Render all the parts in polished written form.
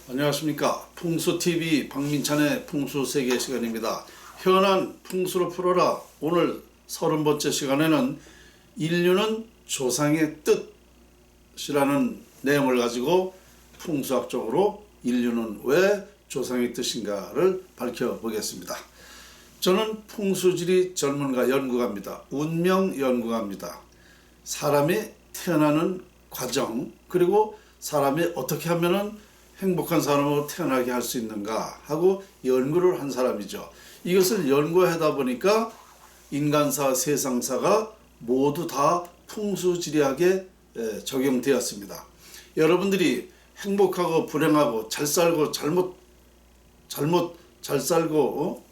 안녕하십니까. 풍수TV 박민찬의 풍수세계 시간입니다. 현안 풍수를 풀어라. 오늘 30번째 시간에는 인류는 조상의 뜻이라는 내용을 가지고 풍수학적으로 인류는 왜 조상의 뜻인가를 밝혀보겠습니다. 저는 풍수지리 전문가 연구가입니다. 운명 연구가입니다. 사람이 태어나는 과정, 그리고 사람이 어떻게 하면은 행복한 사람으로 태어나게 할 수 있는가 하고 연구를 한 사람이죠. 이것을 연구하다 보니까 인간사, 세상사가 모두 다 풍수지리학에 적용되었습니다. 여러분들이 행복하고 불행하고 잘 살고 잘 살고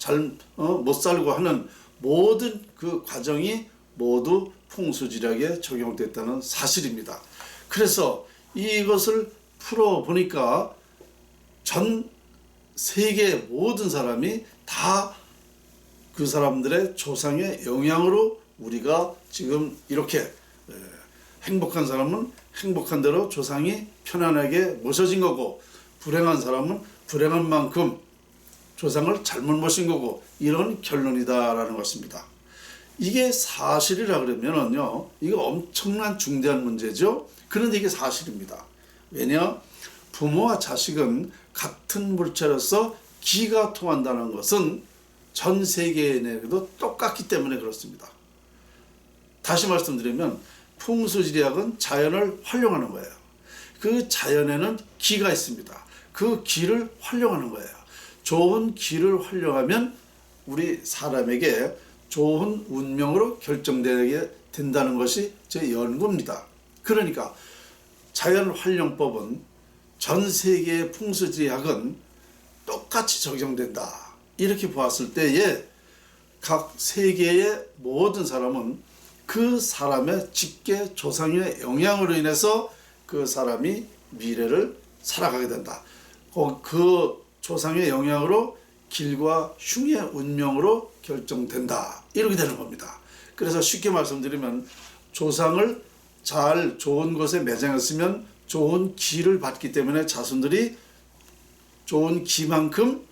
못 살고 하는 모든 그 과정이 모두 풍수지리학에 적용됐다는 사실입니다. 그래서 이것을 풀어보니까 전 세계 모든 사람이 다 그 사람들의 조상의 영향으로 우리가 지금 이렇게 행복한 사람은 행복한 대로 조상이 편안하게 모셔진 거고, 불행한 사람은 불행한 만큼 조상을 잘못 모신 거고, 이런 결론이다라는 것입니다. 이게 사실이라 그러면은요, 이거 엄청난 중대한 문제죠. 그런데 이게 사실입니다. 왜냐? 부모와 자식은 같은 물체로서 기가 통한다는 것은 전 세계에도 똑같기 때문에 그렇습니다. 다시 말씀드리면 풍수지리학은 자연을 활용하는 거예요. 그 자연에는 기가 있습니다. 그 기를 활용하는 거예요. 좋은 기를 활용하면 우리 사람에게 좋은 운명으로 결정되게 된다는 것이 제 연구입니다. 그러니까 자연활용법은 전 세계의 풍수지리학은 똑같이 적용된다. 이렇게 보았을 때에 각 세계의 모든 사람은 그 사람의 직계 조상의 영향으로 인해서 그 사람이 미래를 살아가게 된다. 그 조상의 영향으로 길과 흉의 운명으로 결정된다. 이렇게 되는 겁니다. 그래서 쉽게 말씀드리면 조상을 잘 좋은 곳에 매장했으면 좋은 기를 받기 때문에 자손들이 좋은 기만큼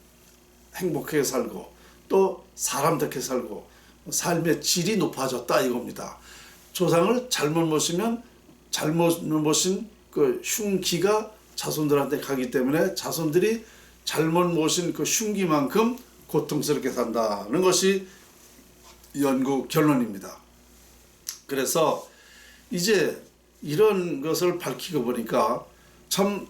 행복하게 살고 또 사람답게 살고 삶의 질이 높아졌다 이겁니다. 조상을 잘못 모시면 잘못 모신 그 흉기가 자손들한테 가기 때문에 자손들이 잘못 모신 그 흉기만큼 고통스럽게 산다는 것이 연구 결론입니다. 그래서 이제 이런 것을 밝히고 보니까 참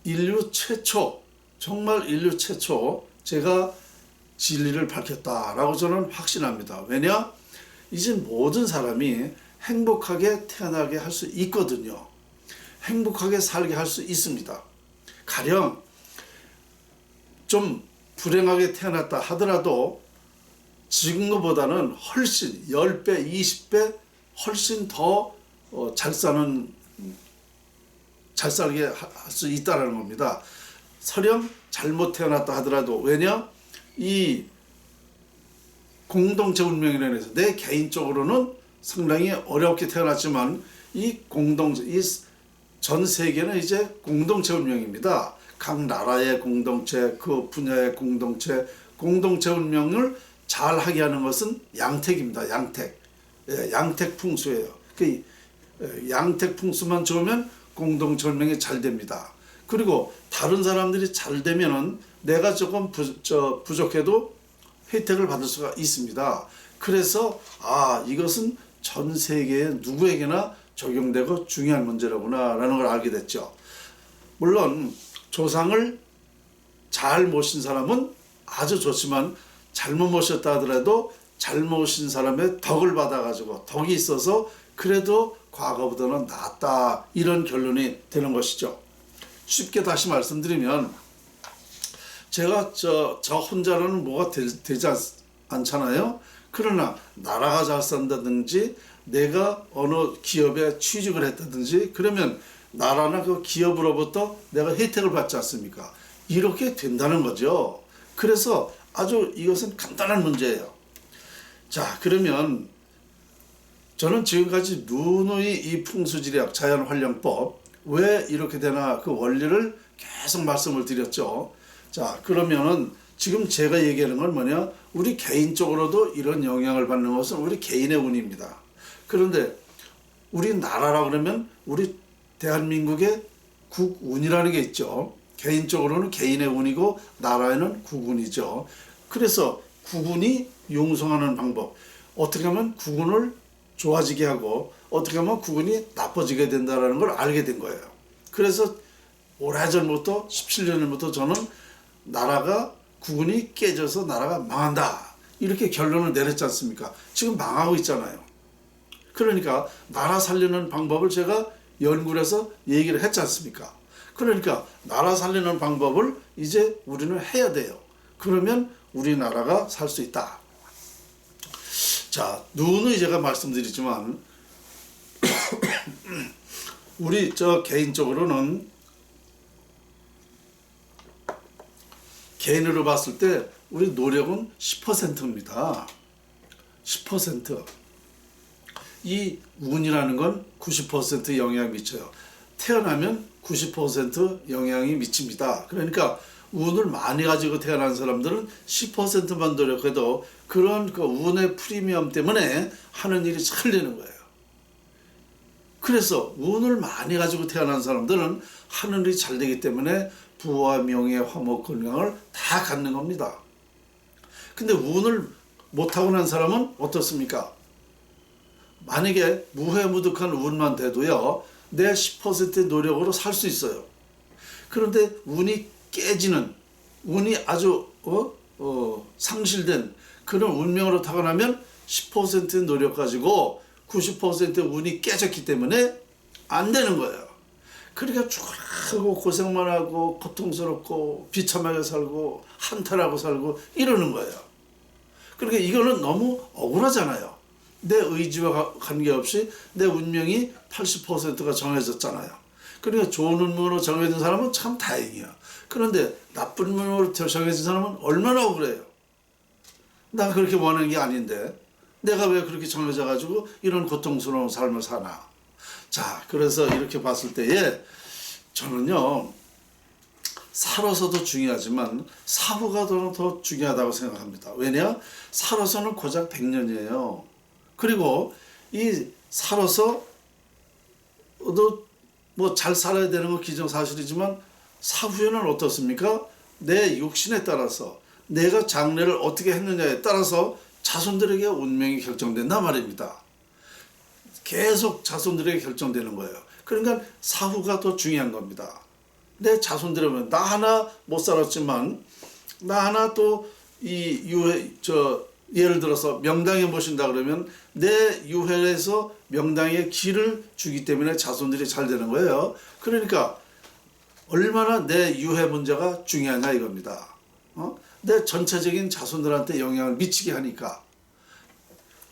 인류 최초, 정말 인류 최초 제가 진리를 밝혔다라고 저는 확신합니다. 왜냐? 이제 모든 사람이 행복하게 태어나게 할 수 있거든요. 행복하게 살게 할 수 있습니다. 가령 좀 불행하게 태어났다 하더라도 지금보다는 훨씬 10배, 20배 훨씬 더 잘 살게 할 수 있다는 겁니다. 설령 잘못 태어났다 하더라도, 왜냐? 이 공동체 운명이라고 해서 내 개인적으로는 상당히 어렵게 태어났지만 이 공동체, 이 전 세계는 이제 공동체 운명입니다. 각 나라의 공동체, 그 분야의 공동체 운명을 잘 하게 하는 것은 양택입니다. 양택. 양택 풍수예요. 그 양택 풍수만 좋으면 공동체 운명이 잘 됩니다. 그리고 다른 사람들이 잘 되면은 내가 조금 부족해도 혜택을 받을 수가 있습니다. 그래서 이것은 전 세계의 누구에게나 적용되고 중요한 문제라구나 라는 걸 알게 됐죠. 물론 조상을 잘 모신 사람은 아주 좋지만 잘못 모셨다 하더라도 잘 모신 사람의 덕을 받아가지고 덕이 있어서 그래도 과거보다는 낫다, 이런 결론이 되는 것이죠. 쉽게 다시 말씀드리면 제가 저 혼자로는 뭐가 되지 않잖아요. 그러나 나라가 잘 산다든지 내가 어느 기업에 취직을 했다든지 그러면 나라나 그 기업으로부터 내가 혜택을 받지 않습니까? 이렇게 된다는 거죠. 그래서 아주 이것은 간단한 문제예요. 자, 그러면 저는 지금까지 누누이 이 풍수지리학, 자연활용법, 왜 이렇게 되나 그 원리를 계속 말씀을 드렸죠. 자, 그러면은 지금 제가 얘기하는 건 뭐냐? 우리 개인적으로도 이런 영향을 받는 것은 우리 개인의 운입니다. 그런데 우리나라라 그러면 우리 대한민국의 국운이라는 게 있죠. 개인적으로는 개인의 운이고 나라에는 국운이죠. 그래서 국운이 융성하는 방법, 어떻게 하면 국운을 좋아지게 하고 어떻게 하면 국운이 나빠지게 된다는 걸 알게 된 거예요. 그래서 오래전부터 17년 전부터 저는 나라가 국운이 깨져서 나라가 망한다 이렇게 결론을 내렸지 않습니까? 지금 망하고 있잖아요. 그러니까 나라 살리는 방법을 제가 연구를 해서 얘기를 했지 않습니까? 그러니까 나라 살리는 방법을 이제 우리는 해야 돼요. 그러면 우리나라가 살 수 있다. 자, 누누이 제가 말씀드리지만 우리 개인적으로는 개인으로 봤을 때 우리 노력은 10%입니다. 10%. 이 운이라는 건 90% 영향을 미쳐요. 태어나면 90% 영향이 미칩니다. 그러니까 운을 많이 가지고 태어난 사람들은 10%만 노력해도 그런 그 운의 프리미엄 때문에 하는 일이 잘 되는 거예요. 그래서 운을 많이 가지고 태어난 사람들은 하는 일이 잘 되기 때문에 부와 명예, 화목, 건강을 다 갖는 겁니다. 근데 운을 못하고 난 사람은 어떻습니까? 만약에 무해무득한 운만 돼도요, 내 10%의 노력으로 살 수 있어요. 그런데 운이 깨지는, 운이 아주 상실된 그런 운명으로 타고나면 10%의 노력 가지고 90%의 운이 깨졌기 때문에 안 되는 거예요. 그러니까 죽고 고생만 하고 고통스럽고 비참하게 살고 한탄하고 살고 이러는 거예요. 그러니까 이거는 너무 억울하잖아요. 내 의지와 관계없이 내 운명이 80%가 정해졌잖아요. 그러니까 좋은 운명으로 정해진 사람은 참 다행이야. 그런데 나쁜 운명으로 정해진 사람은 얼마나 억울해요. 나 그렇게 원하는 게 아닌데 내가 왜 그렇게 정해져 가지고 이런 고통스러운 삶을 사나. 자, 그래서 이렇게 봤을 때에 저는요, 살아서도 중요하지만 사후가 더 중요하다고 생각합니다. 왜냐? 살아서는 고작 100년이에요. 그리고 이 살아서도 뭐 잘 살아야 되는 건 기정사실이지만 사후에는 어떻습니까? 내 육신에 따라서 내가 장래를 어떻게 했느냐에 따라서 자손들에게 운명이 결정된단 말입니다. 계속 자손들에게 결정되는 거예요. 그러니까 사후가 더 중요한 겁니다. 내 자손들이면 나 하나 못 살았지만 나 하나 또 예를 들어서 명당에 모신다 그러면 내 유해에서 명당에 길을 주기 때문에 자손들이 잘 되는 거예요. 그러니까 얼마나 내 유해 문제가 중요하냐 이겁니다. 내 전체적인 자손들한테 영향을 미치게 하니까.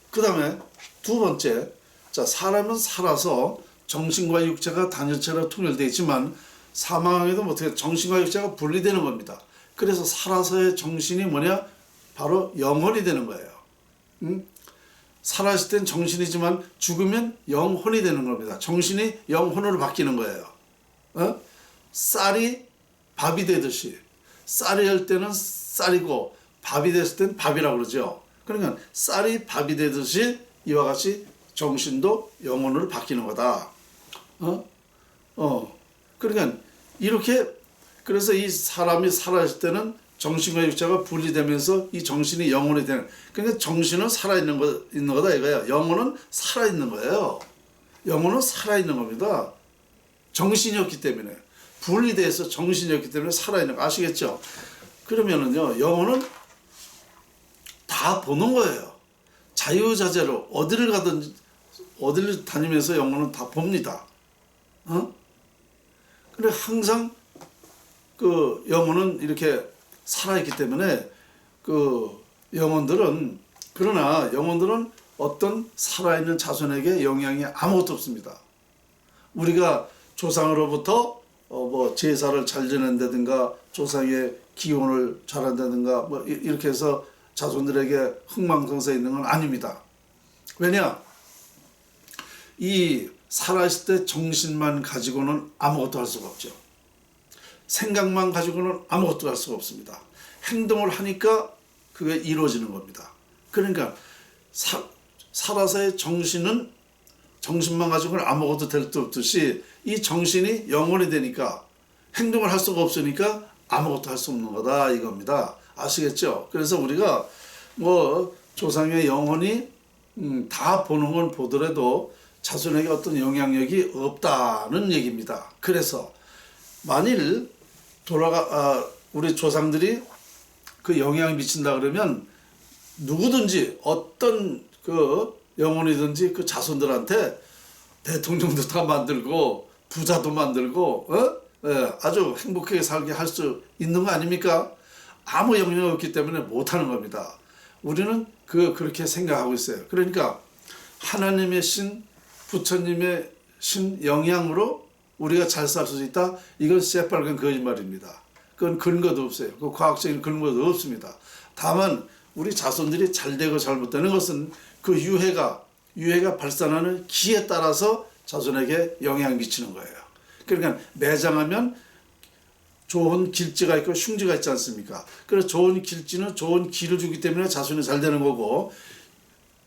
그 다음에 두 번째, 자, 사람은 살아서 정신과 육체가 단일체로 통일되어 있지만 사망에도 어떻게 정신과 육체가 분리되는 겁니다. 그래서 살아서의 정신이 뭐냐? 바로 영혼이 되는 거예요. 살아있을 땐 정신이지만 죽으면 영혼이 되는 겁니다. 정신이 영혼으로 바뀌는 거예요. 쌀이 밥이 되듯이 쌀이 할 때는 쌀이고 밥이 됐을 땐 밥이라고 그러죠. 그러니까 쌀이 밥이 되듯이 이와 같이 정신도 영혼으로 바뀌는 거다. 그러니까 이렇게 그래서 이 사람이 살아있을 때는 정신과 육체가 분리되면서 이 정신이 영혼이 되는. 그러니까 정신은 살아있는 거다 이거야. 영혼은 살아있는 거예요. 영혼은 살아있는 겁니다. 정신이었기 때문에 분리돼서 정신이었기 때문에 살아있는 거 아시겠죠? 그러면은요, 영혼은 다 보는 거예요. 자유자재로 어디를 가든지 어디를 다니면서 영혼은 다 봅니다. 근데 항상 그 영혼은 이렇게 살아있기 때문에 그러나 영혼들은 어떤 살아있는 자손에게 영향이 아무것도 없습니다. 우리가 조상으로부터 뭐 제사를 잘 지낸다든가 조상의 기원을 잘한다든가 뭐 이렇게 해서 자손들에게 흥망성쇠 있는 건 아닙니다. 왜냐? 이 살아있을 때 정신만 가지고는 아무것도 할 수가 없죠. 생각만 가지고는 아무것도 할 수가 없습니다. 행동을 하니까 그게 이루어지는 겁니다. 그러니까 살아서의 정신만 가지고는 아무것도 될 수 없듯이 이 정신이 영혼이 되니까 행동을 할 수가 없으니까 아무것도 할 수 없는 거다 이겁니다. 아시겠죠? 그래서 우리가 뭐 조상의 영혼이 다 보는 건 보더라도 자손에게 어떤 영향력이 없다는 얘기입니다. 그래서 만일 우리 조상들이 그 영향을 미친다 그러면 누구든지 어떤 그 영혼이든지 그 자손들한테 대통령도 다 만들고 부자도 만들고 아주 행복하게 살게 할 수 있는 거 아닙니까? 아무 영향이 없기 때문에 못하는 겁니다. 우리는 그렇게 생각하고 있어요. 그러니까 하나님의 신, 부처님의 신 영향으로 우리가 잘 살 수 있다? 이건 새빨간 거짓말입니다. 그건 근거도 없어요. 그 과학적인 근거도 없습니다. 다만 우리 자손들이 잘되고 잘못되는 것은 그 유해가 발산하는 기에 따라서 자손에게 영향을 미치는 거예요. 그러니까 매장하면 좋은 길지가 있고 흉지가 있지 않습니까? 그래서 좋은 길지는 좋은 기를 주기 때문에 자손이 잘 되는 거고,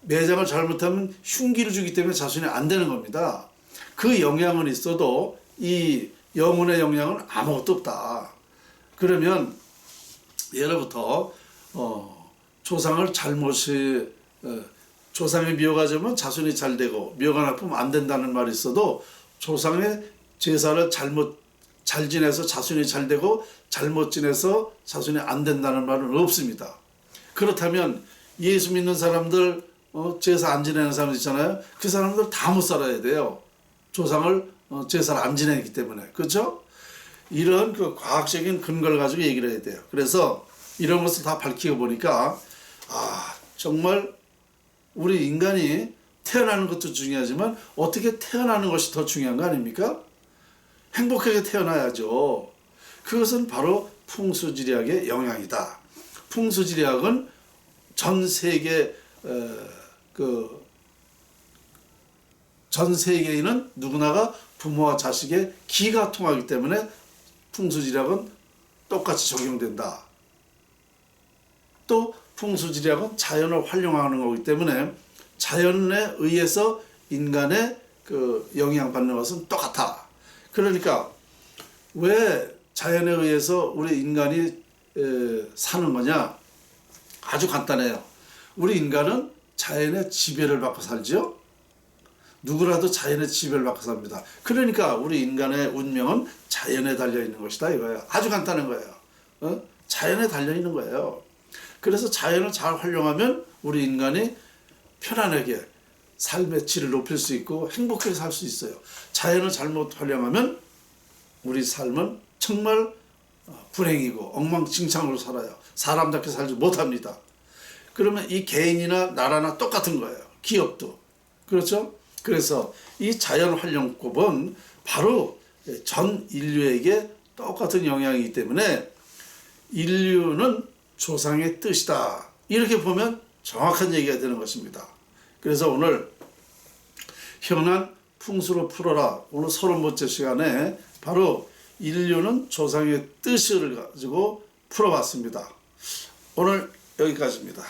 매장을 잘못하면 흉기를 주기 때문에 자손이 안 되는 겁니다. 그 영향은 있어도 이 영혼의 영향은 아무것도 없다. 그러면 예로부터 조상을 조상의 묘가 지면 자손이 잘 되고 묘가 나쁘면 안 된다는 말이 있어도 조상의 제사를 잘 지내서 자손이 잘 되고 잘못 지내서 자손이 안 된다는 말은 없습니다. 그렇다면 예수 믿는 사람들 제사 안 지내는 사람들 있잖아요. 그 사람들 다 못 살아야 돼요. 조상을 제사를 안 지내기 때문에. 그렇죠? 이런 그 과학적인 근거를 가지고 얘기를 해야 돼요. 그래서 이런 것을 다 밝히고 보니까 정말 우리 인간이 태어나는 것도 중요하지만 어떻게 태어나는 것이 더 중요한 거 아닙니까? 행복하게 태어나야죠. 그것은 바로 풍수지리학의 영향이다. 풍수지리학은 전 세계인은 누구나가 부모와 자식의 기가 통하기 때문에 풍수지리학은 똑같이 적용된다. 또 풍수지리학은 자연을 활용하는 거기 때문에 자연에 의해서 인간의 그 영향받는 것은 똑같아. 그러니까 왜 자연에 의해서 우리 인간이 사는 거냐? 아주 간단해요. 우리 인간은 자연의 지배를 받고 살죠. 누구라도 자연의 지배를 받고 삽니다. 그러니까 우리 인간의 운명은 자연에 달려있는 것이다 이거예요. 아주 간단한 거예요. 자연에 달려있는 거예요. 그래서 자연을 잘 활용하면 우리 인간이 편안하게 삶의 질을 높일 수 있고 행복하게 살 수 있어요. 자연을 잘못 활용하면 우리 삶은 정말 불행이고 엉망진창으로 살아요. 사람답게 살지 못합니다. 그러면 이 개인이나 나라나 똑같은 거예요. 기업도. 그렇죠? 그래서 이 자연 활용법은 바로 전 인류에게 똑같은 영향이기 때문에 인류는 조상의 뜻이다. 이렇게 보면 정확한 얘기가 되는 것입니다. 그래서 오늘 현안 풍수로 풀어라. 오늘 30번째 시간에 바로 인류는 조상의 뜻을 가지고 풀어봤습니다. 오늘 여기까지입니다.